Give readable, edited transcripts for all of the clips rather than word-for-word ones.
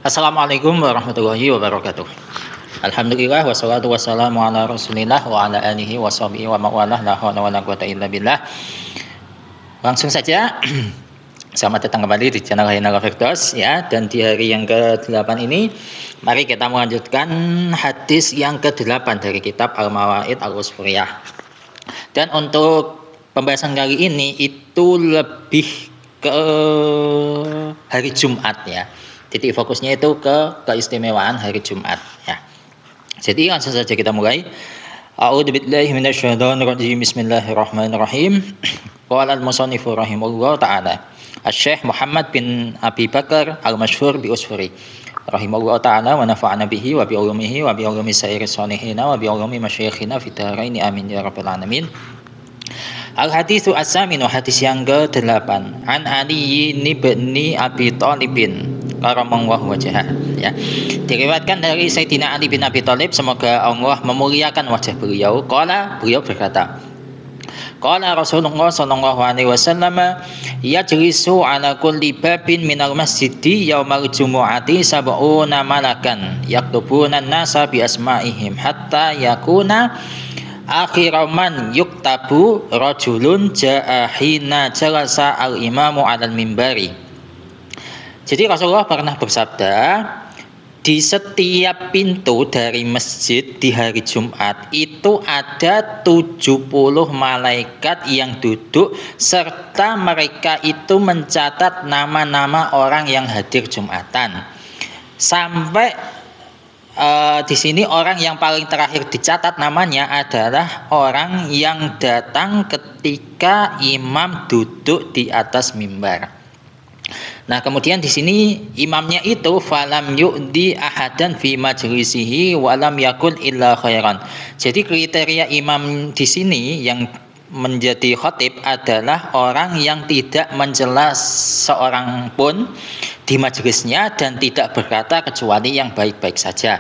Assalamualaikum warahmatullahi wabarakatuh. Alhamdulillah wassalatu wassalamu ala Rasulillah wa ala alihi washabihi wa mawalah la haula wala quwata illa billah. Langsung saja selamat datang kembali di channel Hainal Firdaus ya, dan di hari yang ke-8 ini mari kita melanjutkan hadis yang ke-8 dari kitab Al-Mawaid Al-Usfuriyah. Dan untuk pembahasan kali ini itu lebih ke hari Jumat ya. Titik fokusnya itu ke keistimewaan hari Jumat ya. Jadi langsung saja kita mulai. A'udzubillahi minasyaitonir rajim. Bismillahirrahmanirrahim. Qala al-musannifu rahimahullah taala. Asy-Syaikh Muhammad bin Abi Bakar al-Masyhur bi Usfuri rahimahullah taala wa nafa'ana bihi wa bi ulumihi wa bi ulumi sa'iris shalihin wa bi ulumi masyayikhina fid dharain amin ya rabbal alamin. Al-haditsu as-saminu, hadis yang ke-8. An Ali bin Abi Thalib karamallahu wajhah ya. Diriwayatkan dari Sayyidina Ali bin Abi Thalib, semoga Allah memuliakan wajah beliau. Beliau berkata, qala Rasulullah sallallahu alaihi wasallam, yajlisu ala kulli babin minal masjidi yaumal jumu'ati sab'una malakan yaktubuna an-nasa bi asma'ihim hatta yakuna akhiraman yuktabu rajulun ja'a hina jalasa al-imamu 'alal mimbari. Jadi Rasulullah pernah bersabda, di setiap pintu dari masjid di hari Jumat itu ada 70 malaikat yang duduk, serta mereka itu mencatat nama-nama orang yang hadir Jumatan. Sampai di sini orang yang paling terakhir dicatat namanya adalah orang yang datang ketika imam duduk di atas mimbar. Nah, kemudian di sini imamnya itu falam yu'di ahadan fi majlisihi wa lam yakul illa khairan. Jadi kriteria imam di sini yang menjadi khatib adalah orang yang tidak mencela seorang pun di majelisnya dan tidak berkata kecuali yang baik-baik saja.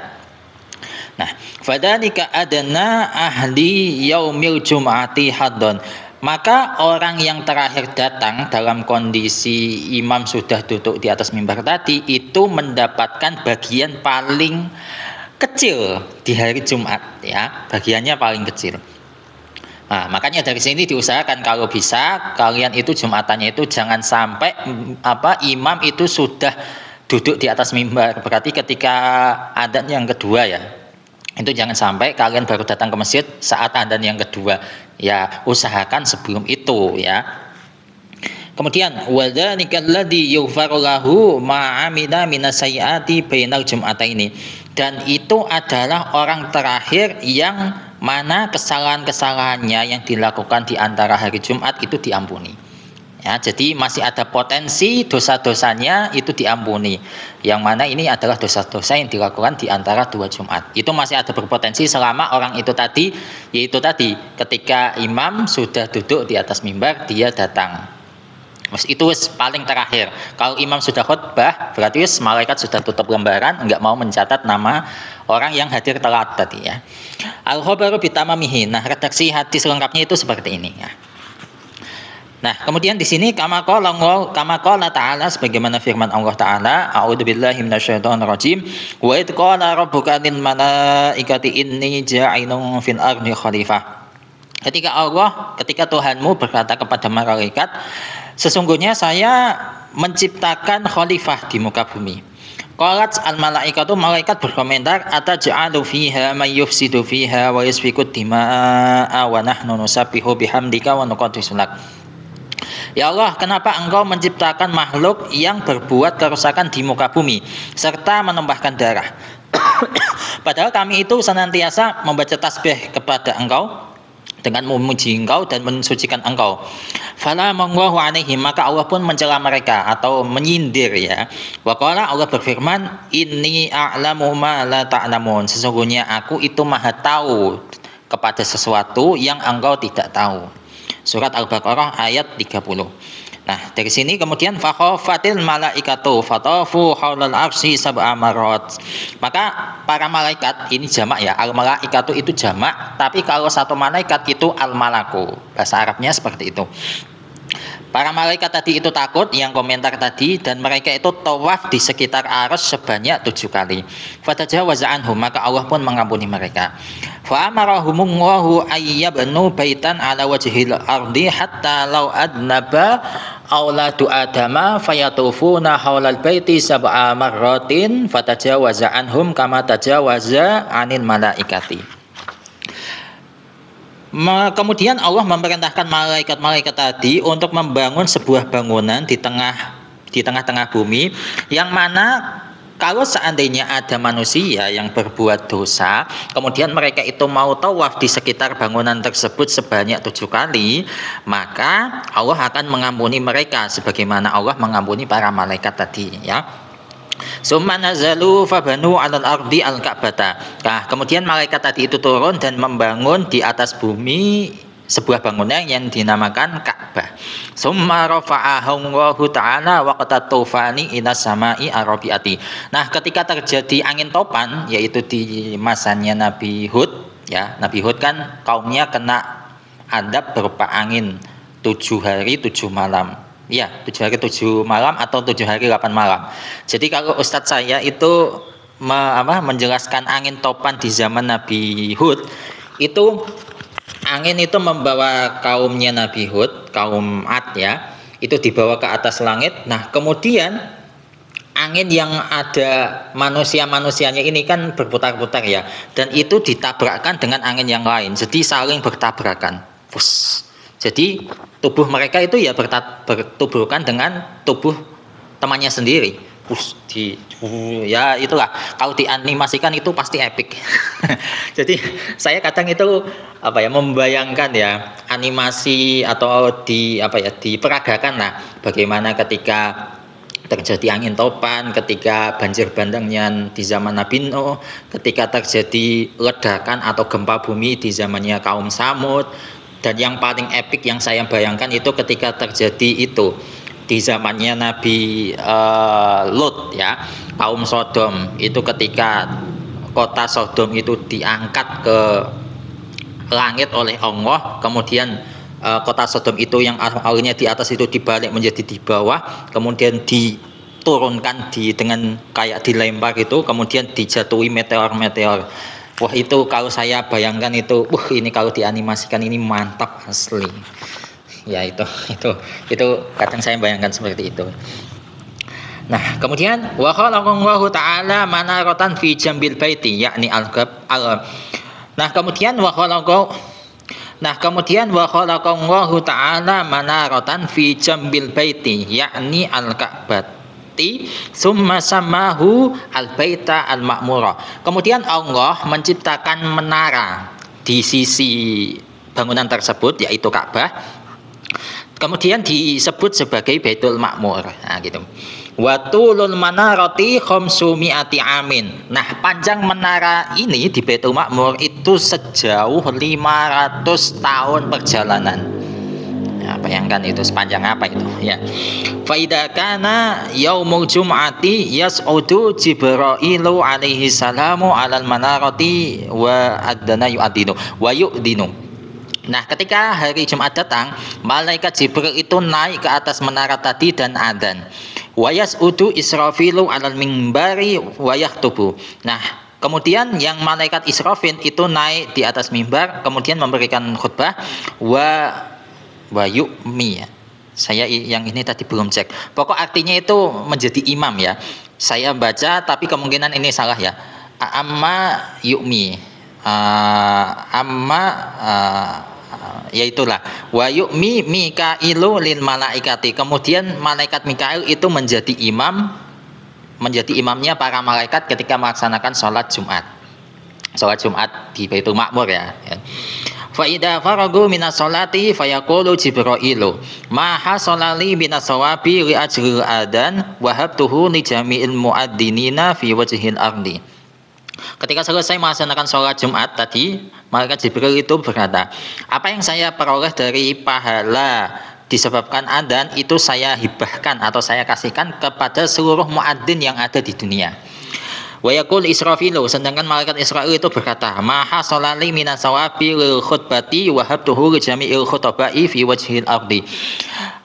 Nah, fadzalika adna ahli yaumil jum'ati haddon. Maka orang yang terakhir datang dalam kondisi imam sudah duduk di atas mimbar tadi itu mendapatkan bagian paling kecil di hari Jumat ya, bagiannya paling kecil. Nah, makanya dari sini diusahakan kalau bisa kalian itu Jumatannya itu jangan sampai imam itu sudah duduk di atas mimbar. Berarti ketika adzan yang kedua ya, itu jangan sampai kalian baru datang ke masjid saat adzan yang kedua ya, usahakan sebelum itu ya. Kemudian wadzalika alladzi yughfaru lahu ma amila minas sayyiati bainal jum'ataini, dan itu adalah orang terakhir yang mana kesalahan-kesalahannya yang dilakukan di antara hari Jumat itu diampuni. Ya, jadi masih ada potensi dosa-dosanya itu diampuni. Yang mana ini adalah dosa-dosa yang dilakukan di antara dua Jumat. Itu masih ada berpotensi selama orang itu tadi, yaitu tadi ketika imam sudah duduk di atas mimbar dia datang. Itu paling terakhir. Kalau imam sudah khutbah berarti malaikat sudah tutup lembaran, enggak mau mencatat nama orang yang hadir telat tadi ya. Al-khabaru bitamamihi. Nah, redaksi hadis lengkapnya itu seperti ini ya. Nah, kemudian di sini kama qala ta'ala, sebagaimana firman Allah taala, a'udzubillahi minasyaitonir rajim, wa id qala rabbuka lil malaikati inni ja'ilun fil ardi khalifah. Ketika Tuhanmu berkata kepada malaikat, sesungguhnya saya menciptakan khalifah di muka bumi. Qalat al malaikatu, malaikat berkomentar, ataj'alu fiha may yufsidu fiha wa yasfiku dima'a wa nahnu nusabbihu bihamdika wa nuqaddisu lak. Ya Allah, kenapa engkau menciptakan makhluk yang berbuat kerusakan di muka bumi serta menumpahkan darah? Padahal kami itu senantiasa membaca tasbih kepada engkau dengan memuji engkau dan mensucikan engkau. Fala mangwahu alaihi, maka Allah pun mencela mereka atau menyindir ya. Wa qala, Allah berfirman, inni a'lamu ma la ta'lamun. Sesungguhnya aku itu maha tahu kepada sesuatu yang engkau tidak tahu. Surat Al-Baqarah ayat 30. Nah, dari sini kemudian fakhafatil malaikatu fatafu haulal arsy sab'a marat. Maka para malaikat ini jamak ya, al malaikatu itu jamak, tapi kalau satu malaikat itu al malaku. Bahasa Arabnya seperti itu. Para malaikat tadi itu takut, yang komentar tadi, dan mereka itu tawaf di sekitar Arsy sebanyak 7 kali. Fatajawaza anhum, maka Allah pun mengampuni mereka. Fa amarahumullahu ayyabnu baitan ala wajhil ardi hatta law adnaba auladu adama fayatufuna haulal baiti sab'a marratin fatajawaza anhum kama tajawaza anil malaikati. Kemudian Allah memerintahkan malaikat-malaikat tadi untuk membangun sebuah bangunan di tengah-tengah bumi, yang mana kalau seandainya ada manusia yang berbuat dosa, kemudian mereka itu mau tawaf di sekitar bangunan tersebut sebanyak 7 kali, maka Allah akan mengampuni mereka sebagaimana Allah mengampuni para malaikat tadi, ya. Summa nazalu fabanu 'alal ardi al-ka'bata. Nah, kemudian malaikat tadi itu turun dan membangun di atas bumi sebuah bangunan yang dinamakan Ka'bah. Summa rafa'ahu ta'ala waqta tufani ila sama'i arabiati. Nah, ketika terjadi angin topan, yaitu di masanya Nabi Hud, ya. Nabi Hud kan kaumnya kena adab berupa angin 7 hari 7 malam. Ya, 7 hari 7 malam atau 7 hari 8 malam. Jadi kalau Ustadz saya itu menjelaskan angin topan di zaman Nabi Hud, itu angin itu membawa kaumnya Nabi Hud, kaum Ad, ya, itu dibawa ke atas langit. Nah, kemudian angin yang ada manusia-manusianya ini kan berputar-putar, ya, dan itu ditabrakkan dengan angin yang lain, jadi saling bertabrakan. Jadi tubuh mereka itu ya bertuburkan dengan tubuh temannya sendiri. Ya itulah, kalau dianimasikan itu pasti epic. Jadi saya kadang itu membayangkan ya animasi atau diperagakan lah bagaimana ketika terjadi angin topan, ketika banjir bandangnya di zaman Nabi Nuh, ketika terjadi ledakan atau gempa bumi di zamannya kaum Samud. Dan yang paling epik yang saya bayangkan itu ketika terjadi itu di zamannya Nabi Lut, ya, kaum Sodom. Itu ketika kota Sodom itu diangkat ke langit oleh Allah, kemudian kota Sodom itu yang awalnya di atas itu dibalik menjadi di bawah, kemudian diturunkan dengan kayak dilempar itu, kemudian dijatuhi meteor-meteor. Wah, itu kalau saya bayangkan itu, ini kalau dianimasikan ini mantap asli. Ya itu kadang saya bayangkan seperti itu. Nah, kemudian wa khalaqallahu ta'ala manaratan fi jambil baiti, yakni Nah, kemudian wa khalaqallahu ta'ala manaratan fi jambil baiti, yakni al-Ka'bah. Summa samahu al-baita al-ma'mura. Kemudian Allah menciptakan menara di sisi bangunan tersebut, yaitu Ka'bah. Kemudian disebut sebagai Baitul Ma'mur. Nah, gitu. Wa tulul manarati khamsumi'ati amin. Nah, panjang menara ini di Baitul Ma'mur itu sejauh 500 tahun perjalanan. Ya, bayangkan itu sepanjang apa itu, ya. Fa idza kana yaumul jum'ati yas'udu Jibrailu alaihi salamu 'alal manarati wa adana yu'adinu wa yu'dinu. Nah, ketika hari Jumat datang, malaikat Jibril itu naik ke atas menara tadi dan adzan. Wa yas'udu Israfilu 'alal minbari wa yaktubu. Nah, kemudian yang malaikat Israfil itu naik di atas mimbar, kemudian memberikan khutbah. Wa yu'mi, ya. Saya yang ini tadi belum cek. Pokok artinya itu menjadi imam, ya. Saya baca tapi kemungkinan ini salah, ya. Amma yu'mi. Ya itulah. Wa yu'mi Mikailu lil malaikati. Kemudian malaikat Mikail itu menjadi imamnya para malaikat ketika melaksanakan sholat Jumat. Sholat Jumat di Baitul Ma'mur, ya. Fa idza faragu minas sholati fayaqulu Jibrailu ma hasalali minas sawabi li ajril adan wa habtuhu li jami'il muadzzinina fi wajhil ardi. Ketika selesai melaksanakan sholat Jumat tadi, malaikat Jibril itu berkata, apa yang saya peroleh dari pahala disebabkan adzan itu saya hibahkan atau saya kasihkan kepada seluruh muadzin yang ada di dunia. Wa yaqul Israfilu, sedangkan malaikat Israil itu berkata, maha solali minas sawabi lil khutbati wa habtuhu li jami'il khutabai fi wajhil ardi.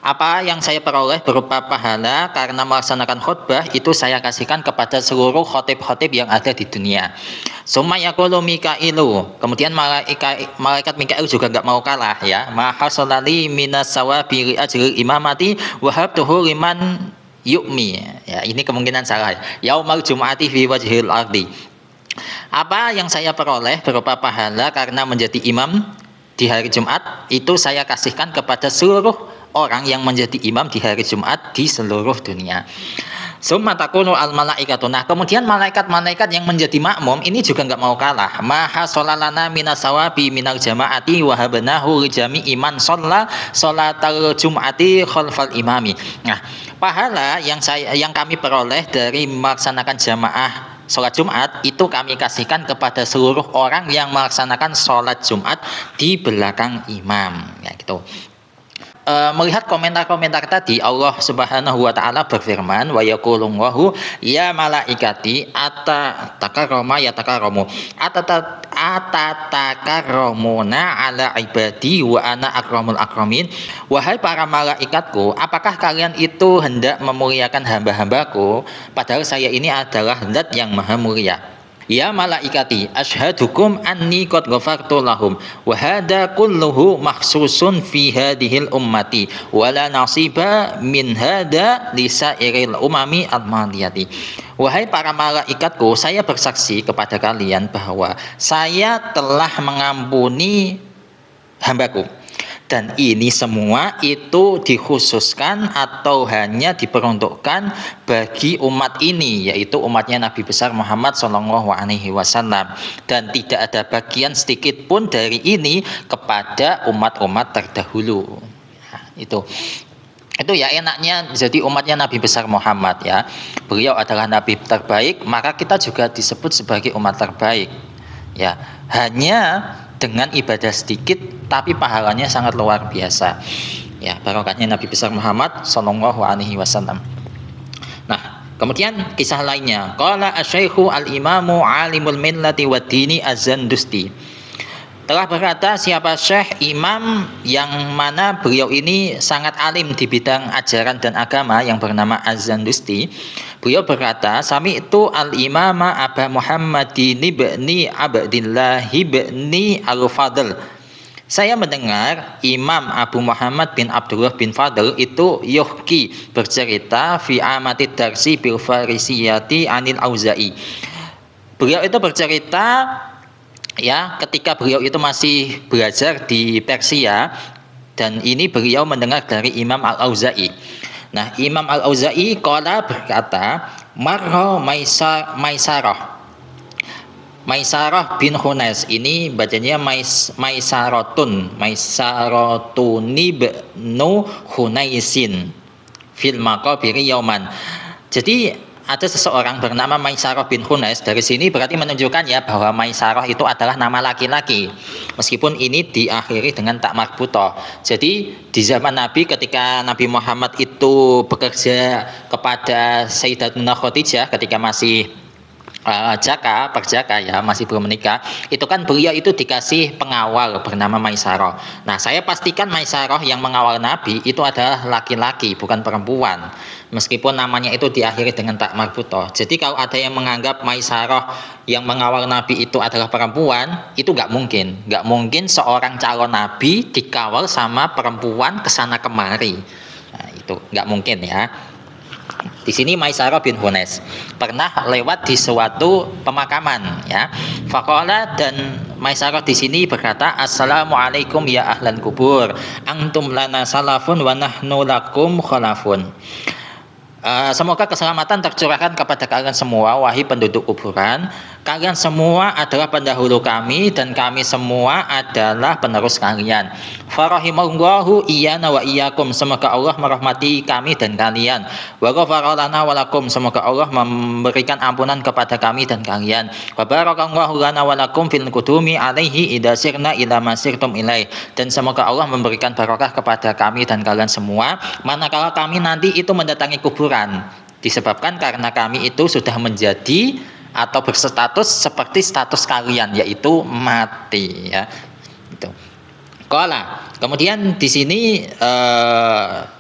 Apa yang saya peroleh berupa pahala karena melaksanakan khutbah itu saya kasihkan kepada seluruh khotib-khotib yang ada di dunia. Summa yaqulu Mikailu, kemudian malaikat Mikail juga nggak mau kalah ya. Mahasolali minas sawabi li ajril imamati wahabtuhu liman yu'mi. Ya, ini kemungkinan salah. Yaumal jum'ati fi wajhil ardi. Apa yang saya peroleh berupa pahala karena menjadi imam di hari Jumat itu saya kasihkan kepada seluruh orang yang menjadi imam di hari Jumat di seluruh dunia. Summa takunu al malaikatu. Nah, kemudian malaikat-malaikat yang menjadi makmum ini juga nggak mau kalah. Maha solalana minas sawabi minal jamaati wahabnahu lijami iman sholatal jum'ati khalfal imami. Nah, pahala yang kami peroleh dari melaksanakan jamaah sholat Jumat itu kami kasihkan kepada seluruh orang yang melaksanakan sholat Jumat di belakang imam, ya gitu. Melihat komentar-komentar tadi, Allah Subhanahu wa taala berfirman, wa yaqulullahu ya malaikati atatakarrama yatakarramu atatakarramuna ala ibadi wa ana akramul akramin. Wahai para malaikatku, apakah kalian itu hendak memuliakan hamba-hambaku padahal saya ini adalah zat yang maha mulia. Ya malaikati asyhadukum anni qad ghafartu lahum wa hadza kulluhu makhsusun fi hadhil ummati wala nasiba min hadza li sairil umami al-madiyati. Wahai para malaikatku, saya bersaksi kepada kalian bahwa saya telah mengampuni hambaku. Dan ini semua itu dikhususkan atau hanya diperuntukkan bagi umat ini, yaitu umatnya Nabi besar Muhammad SAW, dan tidak ada bagian sedikit pun dari ini kepada umat-umat terdahulu. Nah, itu ya enaknya jadi umatnya Nabi besar Muhammad ya. Beliau adalah Nabi terbaik, maka kita juga disebut sebagai umat terbaik. Ya, hanya dengan ibadah sedikit tapi pahalanya sangat luar biasa. Ya, barokahnya Nabi besar Muhammad SAW. Nah, kemudian kisah lainnya. Qala asy-syaikhu al-imamu alimul millati wad-dini az-Zandusti. Telah berkata siapa syekh imam yang mana beliau ini sangat alim di bidang ajaran dan agama yang bernama Az-Zandusti. Beliau berkata, sami itu al-imama Aba Muhammadin ibni Abdillah ibni al-Fadl. Saya mendengar Imam Abu Muhammad bin Abdullah bin Fadl itu yuhki bercerita fi amati darsi bil farisiyati anil Auza'i. Beliau itu bercerita ya ketika beliau itu masih belajar di Persia, dan ini beliau mendengar dari Imam Al-Auza'i. Nah, Imam Al-Auza'i qala berkata, marra Maisarah bin Hunais, ini bacanya Maisarotun ibnu Hunaisin fil maqabiri yauman. Jadi ada seseorang bernama Maisarah bin Hunais. Dari sini berarti menunjukkan ya bahwa Maisarah itu adalah nama laki-laki, meskipun ini diakhiri dengan tak marbutoh. Jadi di zaman Nabi, ketika Nabi Muhammad itu bekerja kepada Sayyidatuna Khadijah ketika masih perjaka ya, masih belum menikah, itu kan beliau itu dikasih pengawal bernama Maisarah. Nah, saya pastikan Maisarah yang mengawal Nabi itu adalah laki-laki, bukan perempuan, meskipun namanya itu diakhiri dengan tak marbutoh. Jadi kalau ada yang menganggap Maisarah yang mengawal Nabi itu adalah perempuan, itu nggak mungkin seorang calon Nabi dikawal sama perempuan kesana kemari. Nah, itu nggak mungkin ya. Di sini Maisarah bin Hunais pernah lewat di suatu pemakaman ya. Faqala, dan Maisarah di sini berkata, assalamualaikum ya ahlan kubur, antum lana salafun wa nahnu lakum khalafun. Semoga keselamatan tercurahkan kepada kalian semua, wahai penduduk kuburan. Kalian semua adalah pendahulu kami dan kami semua adalah penerus kalian. Farahimallahu iyana wa iyyakum, semoga Allah merahmati kami dan kalian. Wa ghafara lana wa lakum, semoga Allah memberikan ampunan kepada kami dan kalian. Wa barakallahu lana wa lakum fil qudumi alaihi idza sirna ila masirtum ilaih, dan semoga Allah memberikan barokah kepada kami dan kalian semua manakala kami nanti itu mendatangi kuburan, disebabkan karena kami itu sudah menjadi atau berstatus seperti status kalian, yaitu mati ya. Itu. Qala, kemudian di sini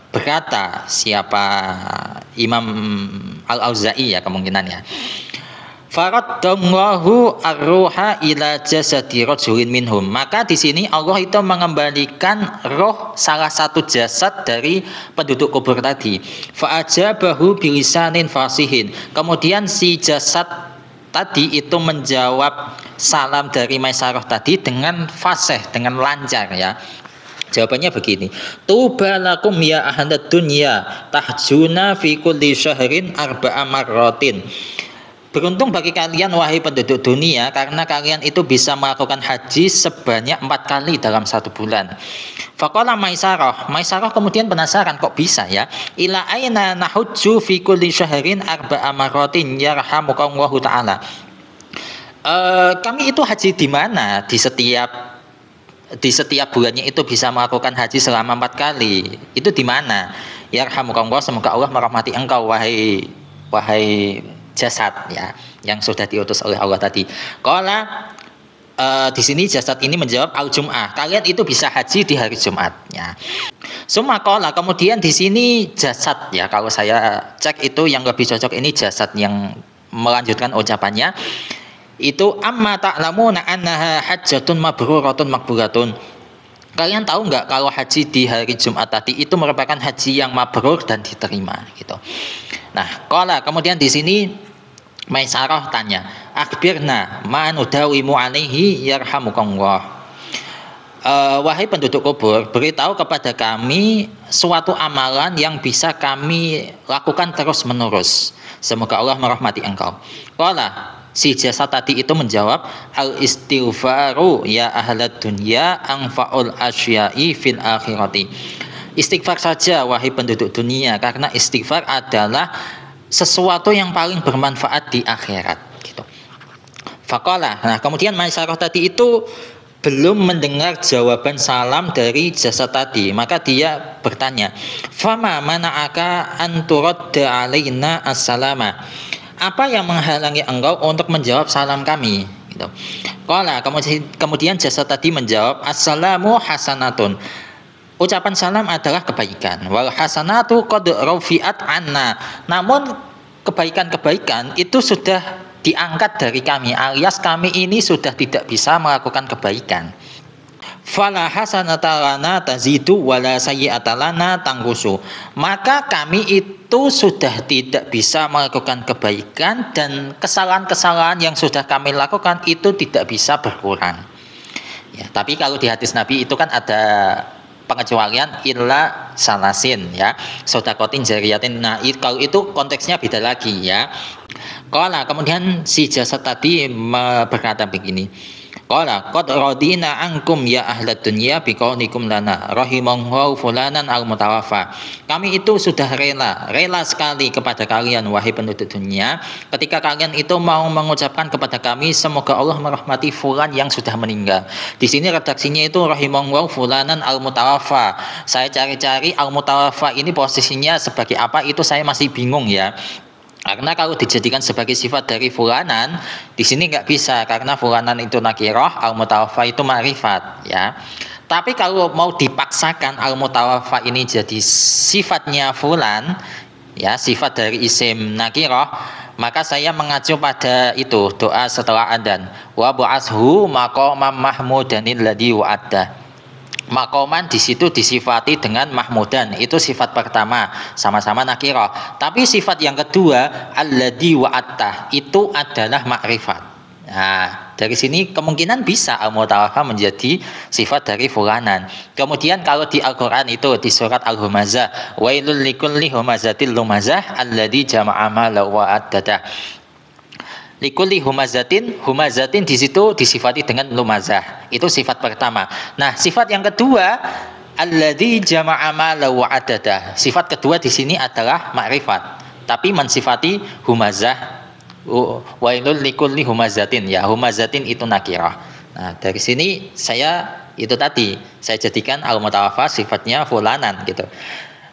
berkata siapa Imam Al-Auza'i ya kemungkinan ya. Faraddallahu ar-ruha ila jasadi rajulin minhum. Maka di sini Allah itu mengembalikan roh salah satu jasad dari penduduk kubur tadi. Fa'ajabahu bilisanin fasihin. Kemudian si jasad tadi itu menjawab salam dari Maisarah tadi dengan fasih, dengan lancar ya. Jawabannya begini, tubalakum ya ahlad dunya tahjuna fi kulli syahrin arba'a marratin. Beruntung bagi kalian wahai penduduk dunia, karena kalian itu bisa melakukan haji sebanyak 4 kali dalam 1 bulan. Faqala Maisarah kemudian penasaran kok bisa ya. Ila aina nahujju fi kulli syahrin arba'a marratin yarhamukallahu ta'ala. Kami itu haji di mana? Di setiap bulannya itu bisa melakukan haji selama 4 kali. Itu di mana? Yarhamukallah, semoga Allah merahmati engkau wahai jasad ya yang sudah diutus oleh Allah tadi. Qala di sini jasad ini menjawab al-jum'ah. Kalian itu bisa haji di hari Jumat ya. Summa qala, kemudian di sini jasad ya, kalau saya cek itu yang lebih cocok ini jasad yang melanjutkan ucapannya. Itu amma ta'lamuna annaha hajjatun mabruratun maqbulatun. Kalian tahu nggak kalau haji di hari Jumat tadi itu merupakan haji yang mabrur dan diterima gitu. Nah, qala kemudian di sini Maisarah tanya, akhbirna ma nudawimu alaihi yarhamukallah. Wahai penduduk kubur, beritahu kepada kami suatu amalan yang bisa kami lakukan terus menerus. Semoga Allah merahmati engkau. Qala, si jasad tadi itu menjawab, al istighfaru ya ahlad dunya anfa'ul asya'i fil akhirati. Istighfar saja wahai penduduk dunia, karena istighfar adalah sesuatu yang paling bermanfaat di akhirat gitu. Faqala, nah kemudian Maisarah tadi itu belum mendengar jawaban salam dari jasad tadi, maka dia bertanya, fama mana'aka an turadda alaina assalama. Apa yang menghalangi engkau untuk menjawab salam kami gitu. Qala, kemudian jasad tadi menjawab, assalamu hasanatun. Ucapan salam adalah kebaikan. Wal hasanatu qad rafi'at anna. Namun kebaikan-kebaikan itu sudah diangkat dari kami, alias kami ini sudah tidak bisa melakukan kebaikan. Fala hasanata lana tazidu wala sayyi'ata lana tangkusu. Maka kami itu sudah tidak bisa melakukan kebaikan, dan kesalahan-kesalahan yang sudah kami lakukan itu tidak bisa berkurang. Ya, tapi kalau di hadis Nabi itu kan ada pengecualian illa salasin ya, sodakotin jariyatin. Nah kalau itu konteksnya beda lagi ya. Qala, kemudian si jasad tadi berkata begini, qala qad radina ankum ya ahlad dunya biqaunikum lana rahimallahu fulanan al mutawaffa. Kami itu sudah rela sekali kepada kalian wahai penduduk dunia, ketika kalian itu mau mengucapkan kepada kami semoga Allah merahmati fulan yang sudah meninggal. Di sini redaksinya itu rahimallahu fulanan al mutawaffa. Saya cari-cari al mutawaffa ini posisinya sebagai apa itu saya masih bingung ya. Karena kalau dijadikan sebagai sifat dari fulanan, di sini nggak bisa, karena fulanan itu nakirah, al-mutawaffa itu ma'rifat ya. Tapi kalau mau dipaksakan al-mutawaffa ini jadi sifatnya fulan ya, sifat dari isim nakirah, maka saya mengacu pada itu doa setelah adzan, wa ba'ashu maqamam mahmudanil ladzi wa'adda. Makoman di situ disifati dengan mahmudan, itu sifat pertama, sama-sama nakirah. Tapi sifat yang kedua alladzi wa'atta itu adalah makrifat. Nah, dari sini kemungkinan bisa al-mutawaffa menjadi sifat dari fulanan. Kemudian kalau di Al-Qur'an itu di surat Al-Humazah, wailul likulli humazatil lumazah alladzi jama'a mala wa addada. Likulli humazatin di situ disifati dengan lumazah. Itu sifat pertama. Nah, sifat yang kedua alladzi jama'a mala wa adada. Sifat kedua di sini adalah makrifat, tapi mensifati humazah. Wailul likulli humazatin ya, humazatin itu nakirah. Nah, dari sini saya itu tadi saya jadikan al-mutawaffa sifatnya fulanan gitu.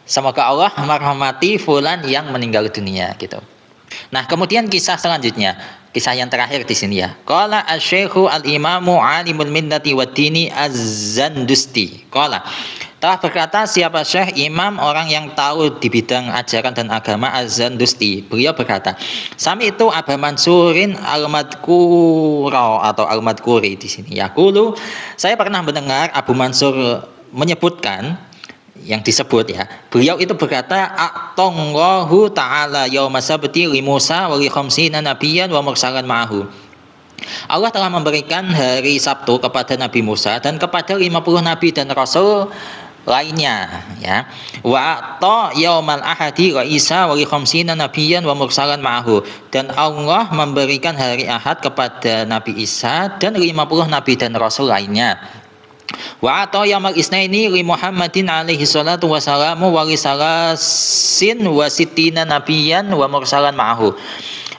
Semoga Allah merahmati fulan yang meninggal dunia gitu. Nah, kemudian kisah selanjutnya, kisah yang terakhir di sini ya. Qala asy-syaikhu al-imamu alimul minnati wad-dini az-Zandusti. Qala, Telah berkata siapa Syekh Imam orang yang tahu di bidang ajaran dan agama Az-Zandusti. Beliau berkata, Sami itu Aba Mansurin Al-Madkuro atau Al-Madkuri di sini. Yaqulu, saya pernah mendengar Abu Mansur menyebutkan yang disebut ya. Beliau itu berkata, A'tallahu ta'ala yauma sabti li Musa wa li khamsina nabiyyan wa mursalan ma'ahu. Allah telah memberikan hari Sabtu kepada Nabi Musa dan kepada 50 nabi dan rasul lainnya ya. Wa ta yaumal ahadi wa Isa wa li khamsina nabiyyan wa mursalan ma'ahu. Dan Allah memberikan hari Ahad kepada Nabi Isa dan 50 nabi dan rasul lainnya. Wa ata yaumal isnaini li Muhammadin alaihi salatu wassalamu wa li salasin wa sittina nabiyyan wa mursalan ma'ahu.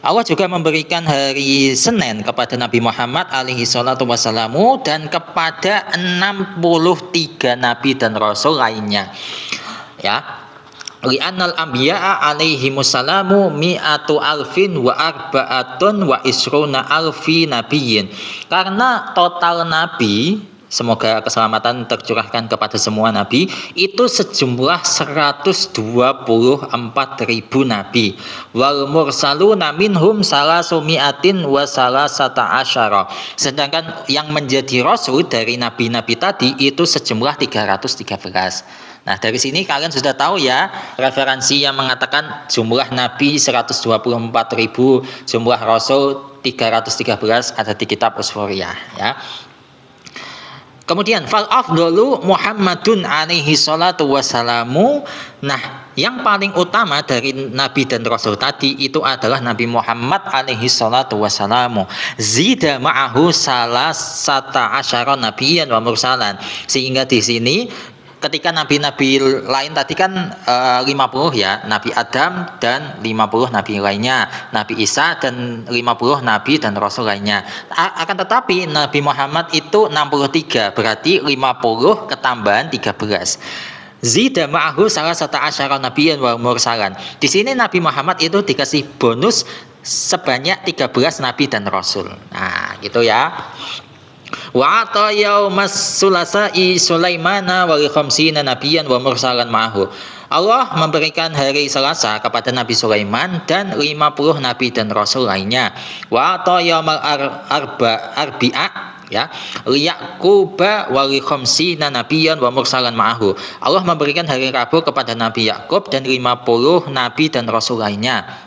Allah juga memberikan hari Senin kepada Nabi Muhammad alaihi salatu wassalamu dan kepada 63 nabi dan rasul lainnya. Ya. Li'annal anbiya'a alaihi wassalamu mi'atu alfin wa arba'atun wa isruna alfi nabiyyin. Karena total nabi, semoga keselamatan tercurahkan kepada semua nabi, itu sejumlah 124.000 nabi. Wal mursaluna minhum salasumi'atin wa salasata asyara. Sedangkan yang menjadi rasul dari nabi-nabi tadi itu sejumlah 313. Nah, dari sini kalian sudah tahu ya referensi yang mengatakan jumlah nabi 124.000, jumlah rasul 313 ada di kitab Usfuriyah ya. Kemudian fal afdalu Muhammadun alaihi salatu wassalamu. Nah, yang paling utama dari nabi dan rasul tadi itu adalah Nabi Muhammad alaihi salatu wassalamu. Zida ma'ahu salasata asyara nabiyyan wa mursalan. Sehingga di sini ketika nabi-nabi lain tadi kan 50 ya, Nabi Adam dan 50 nabi lainnya, Nabi Isa dan 50 nabi dan rasul lainnya. Akan tetapi Nabi Muhammad itu 63, berarti 50 ketambahan 13. Zida ma'ahu salasata asyara nabiyyan wa mursalan. Di sini Nabi Muhammad itu dikasih bonus sebanyak 13 nabi dan rasul. Nah, gitu ya. Wa ata yaumas sulasa'i Sulaimana wa li khamsina nabiyyan wa mursalan ma'ahu. Allah memberikan hari Selasa kepada Nabi Sulaiman dan 50 nabi dan rasul lainnya. Wa ata yaumal arbi'a ya li Yaquba wa li khamsina nabiyyan wa mursalan ma'ahu. Allah memberikan hari Rabu kepada Nabi Yakub dan 50 nabi dan rasul lainnya.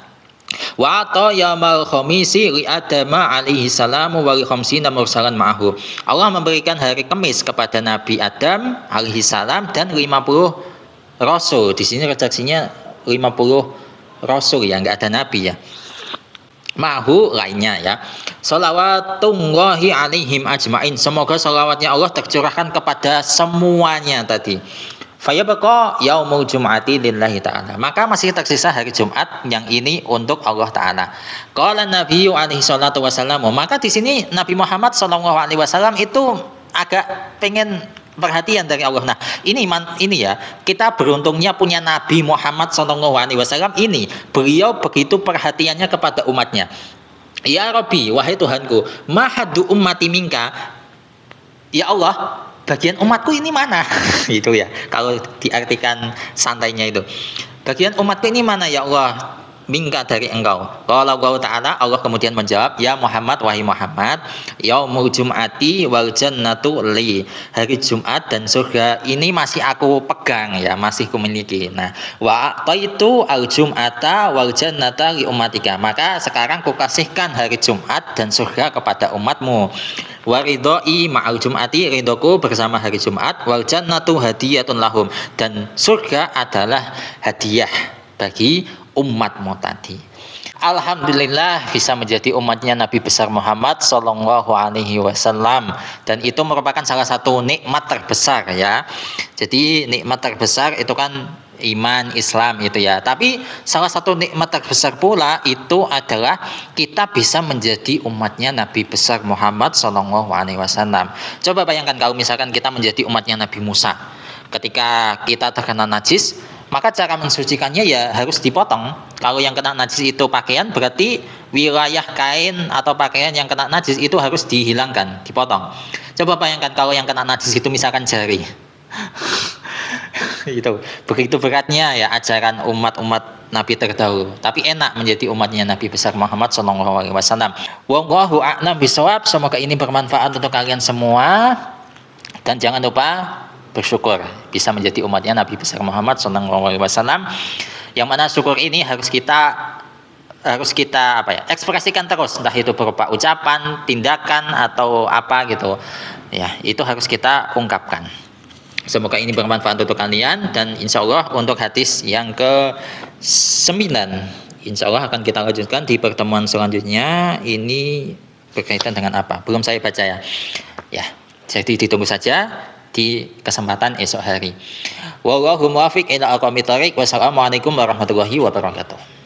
Wa ata yaumal khamisi li Adama alaihi salamu wa li khamsina mursalan ma'ahu. Allah memberikan hari Kamis kepada Nabi Adam alaihi salam dan 50 rasul. Di sini redaksinya 50 rasul ya, enggak ada nabi ya. Ma'ahu lainnya ya. Shalawatullahi alaihim ajmain. Semoga salawatnya Allah tercurahkan kepada semuanya tadi. Fayabqa yaumul jum'ati lillahi ta'ala. Maka masih tersisa hari Jumat yang ini untuk Allah Ta'ala. Qala Nabi alaihi salatu wasallam. Maka di sini Nabi Muhammad sallallahu alaihi wasallam itu agak pengen perhatian dari Allah. Nah, ini ya, kita beruntungnya punya Nabi Muhammad sallallahu alaihi wasallam ini. Beliau begitu perhatiannya kepada umatnya. Ya Rabbi, wahai Tuhanku, mahadu ummati minka. Ya Allah, bagian umatku ini mana? Itu ya, kalau diartikan santainya itu. Bagian umatku ini mana ya Allah? Minka dari engkau. Kalau Allah Ta'ala, Allah kemudian menjawab, ya Muhammad, wahai Muhammad, yaumul jum'ati wal jannatu li. Hari Jumat dan surga ini masih aku pegang ya, masih kumiliki. Nah, wa itu al jum'ata wal jannata li ummatika. Maka sekarang kukasihkan hari Jumat dan surga kepada umatmu. Waridoi ma'al jum'ati, ridhoku bersama hari Jumat, wal jannatu hadiyatun lahum, dan surga adalah hadiah bagi umatmu tadi. Alhamdulillah bisa menjadi umatnya Nabi besar Muhammad Sallallahu Alaihi Wasallam, dan itu merupakan salah satu nikmat terbesar ya. Jadi nikmat terbesar itu kan iman Islam itu ya. Tapi salah satu nikmat terbesar pula itu adalah kita bisa menjadi umatnya Nabi besar Muhammad Sallallahu Alaihi Wasallam. Coba bayangkan kalau misalkan kita menjadi umatnya Nabi Musa, ketika kita terkena najis, maka cara mensucikannya ya harus dipotong. Kalau yang kena najis itu pakaian, berarti wilayah kain atau pakaian yang kena najis itu harus dihilangkan, dipotong. Coba bayangkan kalau yang kena najis itu misalkan jari. Itu begitu beratnya ya ajaran umat-umat Nabi terdahulu. Tapi enak menjadi umatnya Nabi besar Muhammad Shallallahu Alaihi Wasallam. Wallahu a'lam bishawab. Semoga ini bermanfaat untuk kalian semua. Dan jangan lupa bersyukur bisa menjadi umatnya Nabi besar Muhammad Shallallahu Alaihi Wasallam. Yang mana syukur ini harus kita ekspresikan terus, entah itu berupa ucapan, tindakan atau apa gitu. Ya, itu harus kita ungkapkan. Semoga ini bermanfaat untuk kalian, dan insya Allah untuk hadis yang ke-9 insya Allah akan kita lanjutkan di pertemuan selanjutnya. Ini berkaitan dengan apa? Belum saya baca ya. Ya, jadi ditunggu saja di kesempatan esok hari. Wallahu muwaffiq ila aqwamit thoriq. Wassalamualaikum warahmatullahi wabarakatuh.